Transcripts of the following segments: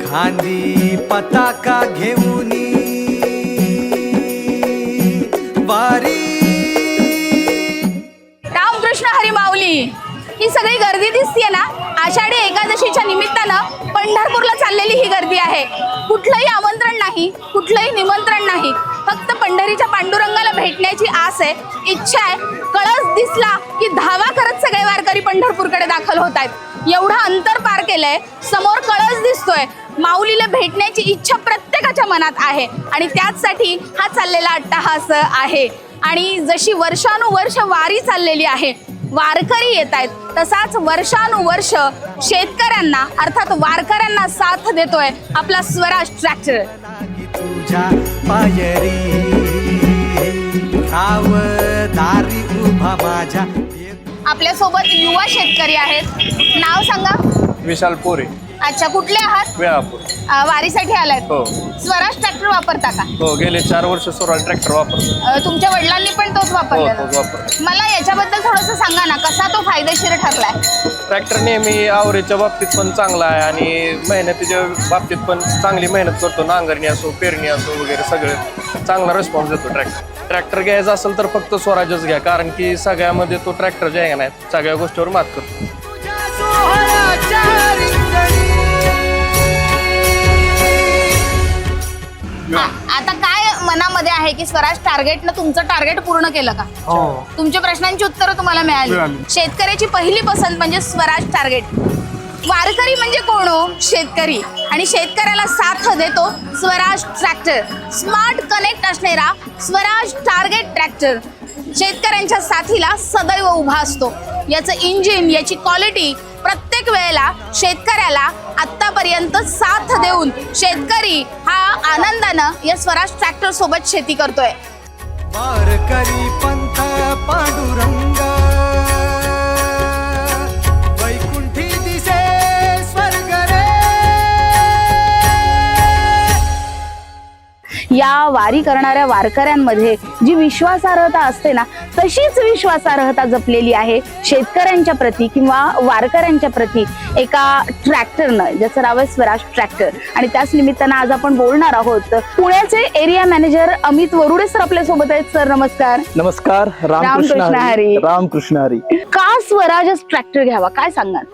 खांदी पताका घेऊनी वारी। रामकृष्ण हरी माऊली। ही सगळी गर्दी दिसतीये ना, आषाढी एकादशीच्या निमित्तानं पंढरपूरला चाललेली ही गर्दी आहे। कुठलंही आमंत्रण नाही, कुठलंही निमंत्रण नाही, फक्त पंढरीच्या पांडुरंगाला भेटण्याची आस आहे, इच्छा आहे। कळस दिसला की धावा करत सगळे वारकरी पंढरपूरकडे दाखल होत आहेत। एवढं अंतर पार केलंय, समोर कळस दिसतोय। माऊलीला भेटण्याची इच्छा प्रत्येकाच्या मनात आहे आणि त्याचसाठी हा चाललेला अट्टाहास आहे। आणि जशी वर्षानुवर्ष वारी चाललेली आहे, वारकरी येत आहेत, तसाच वर्षानुवर्ष शेतकऱ्यांना अर्थात वारकऱ्यांना साथ देतोय आपला स्वराज ट्रॅक्टर। तुझ्या पायरी दारी उभा माझ्या। आपल्या सोबत युवा शेतकरी आहेत, नाव सांगा। विशाल पोरे। अच्छा, कुठले आहात? वेळापूर। वारीसाठी आलात? हो। स्वराज ट्रॅक्टर वापरता का? हो, गेले 4 वर्ष स्वराज ट्रॅक्टर वापरतो। तुमच्या वडिलांनी पण तोच वापरला? हो, तोच वापरतो। मला याच्याबद्दल थोडंसं सांगा ना, कसा तो फायदेशीर ठरलाय? ट्रॅक्टर नेहमी आवरेच्या बाबतीत पण चांगला आहे आणि मेहनतीच्या बाबतीत पण चांगली मेहनत करतो। नांगरणी असो, पेरणी असो वगैरे सगळं चांगला रिस्पॉन्स देतो ट्रॅक्टर घ्यायचा असेल तर फक्त स्वराजच घ्या, कारण की सगळ्यामध्ये तो ट्रॅक्टर जे आहे ना सगळ्या गोष्टीवर मात करतो। आता काय मनामध्ये आहे की स्वराज टार्गेटनं तुमचं टार्गेट पूर्ण केलं का? हो। तुमच्या प्रश्नांची उत्तरं तुम्हाला मिळाली। शेतकऱ्याची पहिली पसंत म्हणजे स्वराज टार्गेट। वारकरी म्हणजे कोण हो? शेतकरी। आणि शेतकऱ्याला साथ देतो स्वराज ट्रॅक्टर। स्मार्ट कनेक्ट असणारा स्वराज टार्गेट ट्रॅक्टर शेतकऱ्यांच्या साथीला सदैव उभा असतो। याचं इंजिन, याची क्वालिटी प्रत्येक वेळेला शेतकऱ्याला आतापर्यंत साथ देऊन शेतकरी हा आनंदानं या स्वराज ट्रॅक्टर सोबत शेती करतोय। वारकरी पंथ पांडुरंग वैकुंठी दिसे स्वर्ग रे। या वारी करणाऱ्या वारकऱ्यांमध्ये जी विश्वासार्हता असते ना, तशीच विश्वासार्हता जपलेली आहे शेतकऱ्यांच्या प्रती किंवा वारकऱ्यांच्या प्रती एका ट्रॅक्टरनं, ज्याचं नाव आहे स्वराज ट्रॅक्टर। आणि त्याच निमित्तानं आज आपण बोलणार आहोत पुण्याचे area manager Amit Warude sir आपल्या सोबत आहेत। सर नमस्कार। नमस्कार। रामकृष्ण हरी। रामकृष्ण हरी। का स्वराजच ट्रॅक्टर घ्यावा, काय सांगाल?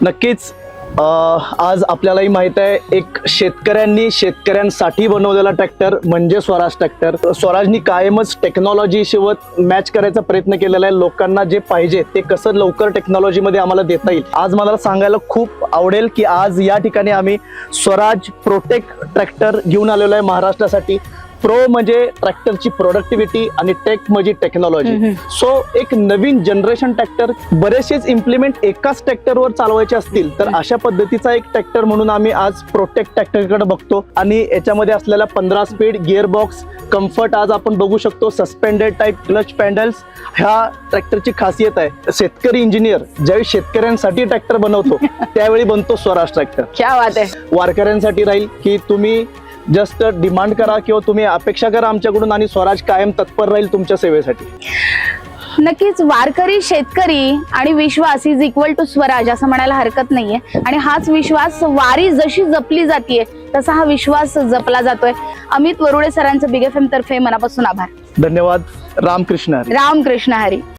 नक्कीच आज आपल्यालाही माहित आहे, एक शेतकऱ्यांसाठी बनवलेला ट्रॅक्टर म्हणजे स्वराज ट्रॅक्टर। स्वराजनी कायमच टेक्नॉलॉजी सोबत मॅच करायचा प्रयत्न केलेला आहे। लोकांना जे पाहिजे ते कसं लवकर टेक्नॉलॉजी मध्ये आम्हाला देता येईल। आज मला सांगायला खूप आवडेल की आज या ठिकाणी आम्ही स्वराज प्रोटेक्ट ट्रॅक्टर घेऊन आलेलो आहे महाराष्ट्रासाठी। प्रो म्हणजे ट्रॅक्टरची प्रोडक्टिव्हिटी आणि टेक म्हणजे टेक्नॉलॉजी। सो एक नवीन जनरेशन ट्रॅक्टर, बरेचसेच इम्प्लिमेंट एकाच ट्रॅक्टरवर चालवायचे असतील तर अशा पद्धतीचा एक ट्रॅक्टर म्हणून आम्ही आज प्रोटेक्ट ट्रॅक्टरकडे बघतो। आणि याच्यामध्ये असलेला 15 स्पीड गिअर बॉक्स, कम्फर्ट आज आपण बघू शकतो, सस्पेंडेड टाईप क्लच पॅन्डल्स ह्या ट्रॅक्टरची खासियत आहे। शेतकरी इंजिनियर ज्यावेळी शेतकऱ्यांसाठी ट्रॅक्टर बनवतो त्यावेळी बनतो स्वराज ट्रॅक्टर। क्या बात आहे। वारकऱ्यांसाठी राहील की तुम्ही जस्ट डिमांड करा किंवा तुम्ही अपेक्षा करा आमच्याकडून आणि स्वराज कायम तत्पर राहील तुमच्या सेवेसाठी। नक्कीच वारकरी, शेतकरी आणि विश्वास इज इक्वल टू स्वराज असं म्हणायला हरकत नाहीये। आणि हाच विश्वास वारी जशी जपली जातीये तसा हा विश्वास जपला जातोय। अमित वरुडे सरांचं बिग FM तर्फे मनापासून आभार। धन्यवाद। रामकृष्ण हरी। रामकृष्ण हरी।